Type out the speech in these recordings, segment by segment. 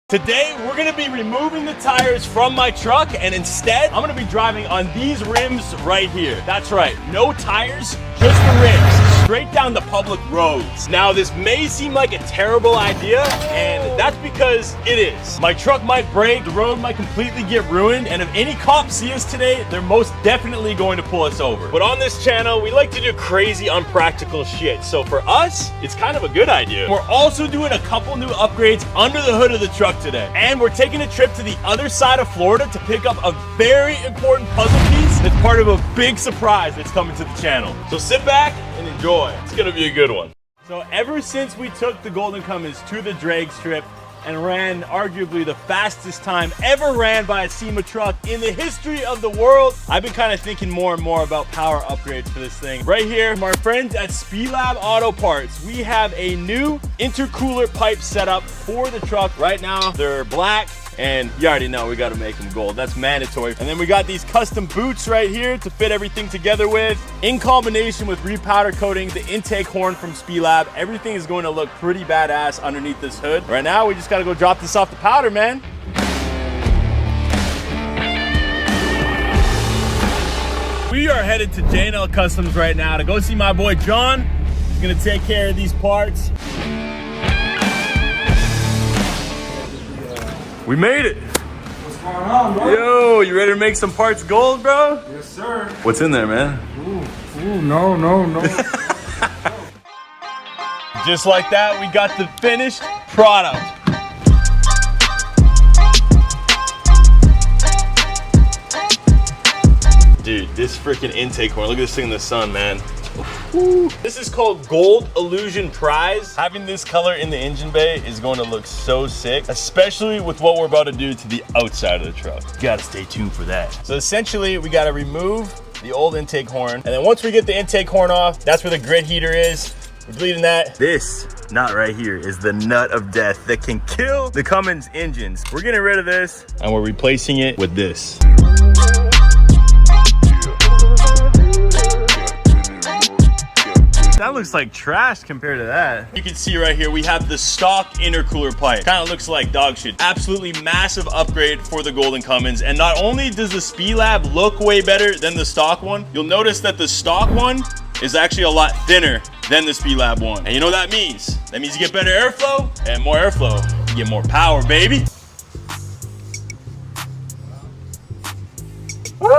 Today, we're gonna be removing the tires from my truck, and instead, I'm gonna be driving on these rims right here. That's right, no tires, just the rims, straight down the public roads. Now, this may seem like a terrible idea, and that's because it is. My truck might break, the road might completely get ruined, and if any cops see us today, they're most definitely going to pull us over. But on this channel, we like to do crazy, unpractical shit. So for us, it's kind of a good idea. We're also doing a couple new upgrades under the hood of the truck today. And we're taking a trip to the other side of Florida to pick up a very important puzzle piece that's part of a big surprise that's coming to the channel. So sit back and enjoy. It's gonna be a good one. So ever since we took the Golden Cummins to the drag strip and ran arguably the fastest time ever ran by a SEMA truck in the history of the world, I've been kind of thinking more and more about power upgrades for this thing. Right here, from our friends at Spelab Auto Parts, we have a new intercooler pipe setup for the truck. Right now, they're black, and you already know we got to make them gold. That's mandatory. And then we got these custom boots right here to fit everything together with. In combination with repowder coating, the intake horn from Spelab, everything is going to look pretty badass underneath this hood. Right now, we just got to go drop this off the powder, man. We are headed to J&L Customs right now to go see my boy John. He's going to take care of these parts. We made it. What's going on, bro? Yo, you ready to make some parts gold, bro? Yes, sir. What's in there, man? Ooh, no. Just like that, we got the finished product. Dude, this freaking intake horn, look at this thing in the sun, man. Ooh. This is called Gold Illusion Prize. Having this color in the engine bay is going to look so sick, especially with what we're about to do to the outside of the truck. You gotta stay tuned for that. So essentially, we gotta remove the old intake horn, and then once we get the intake horn off, that's where the grit heater is. We're deleting that. This nut right here is the nut of death that can kill the Cummins engines. We're getting rid of this, and we're replacing it with this. That looks like trash compared to that. You can see right here, we have the stock intercooler pipe. Kind of looks like dog shit. Absolutely massive upgrade for the Golden Cummins. And not only does the Spelab look way better than the stock one, you'll notice that the stock one is actually a lot thinner than the Spelab one. And you know what that means? That means you get better airflow, and more airflow, you get more power, baby. Woo!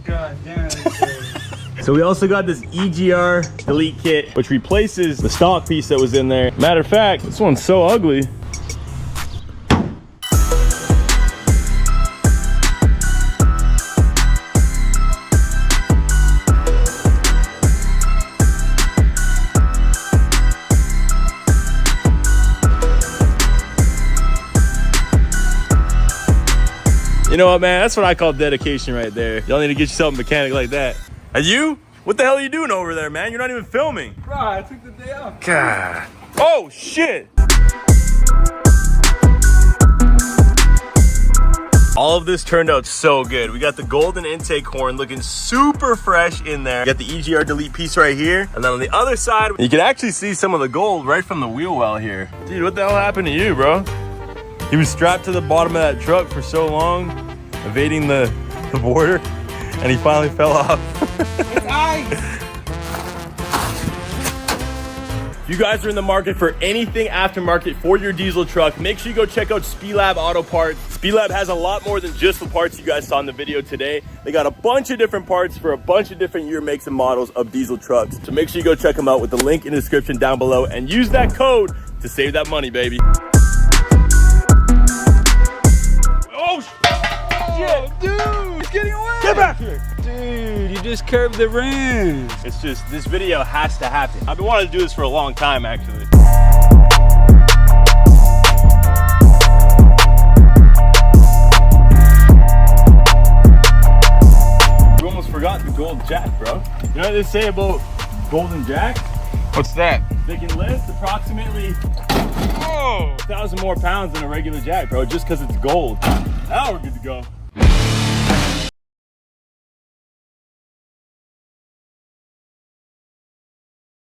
God damn it. So we also got this EGR delete kit, which replaces the stock piece that was in there. Matter of fact, this one's so ugly. You know what, man? That's what I call dedication right there. Y'all need to get yourself a mechanic like that. Are you? What the hell are you doing over there, man? You're not even filming. Bro, I took the day off. God. Oh, shit. All of this turned out so good. We got the golden intake horn looking super fresh in there. You got the EGR delete piece right here. And then on the other side, you can actually see some of the gold right from the wheel well here. Dude, what the hell happened to you, bro? He was strapped to the bottom of that truck for so long, evading the border, and he finally fell off. It's ice. If you guys are in the market for anything aftermarket for your diesel truck, make sure you go check out Spelab Auto Parts. Spelab has a lot more than just the parts you guys saw in the video today. They got a bunch of different parts for a bunch of different year makes and models of diesel trucks. So make sure you go check them out with the link in the description down below and use that code to save that money, baby. Oh, shit, Dude, it's getting away. get back here. Dude, you just curved the rims. It's just, this video has to happen. I've been wanting to do this for a long time, actually. We almost forgot the gold jack, bro. You know what they say about golden jacks? What's that? They can lift approximately 1,000 more pounds than a regular jack, bro, just because it's gold. Now we're good to go.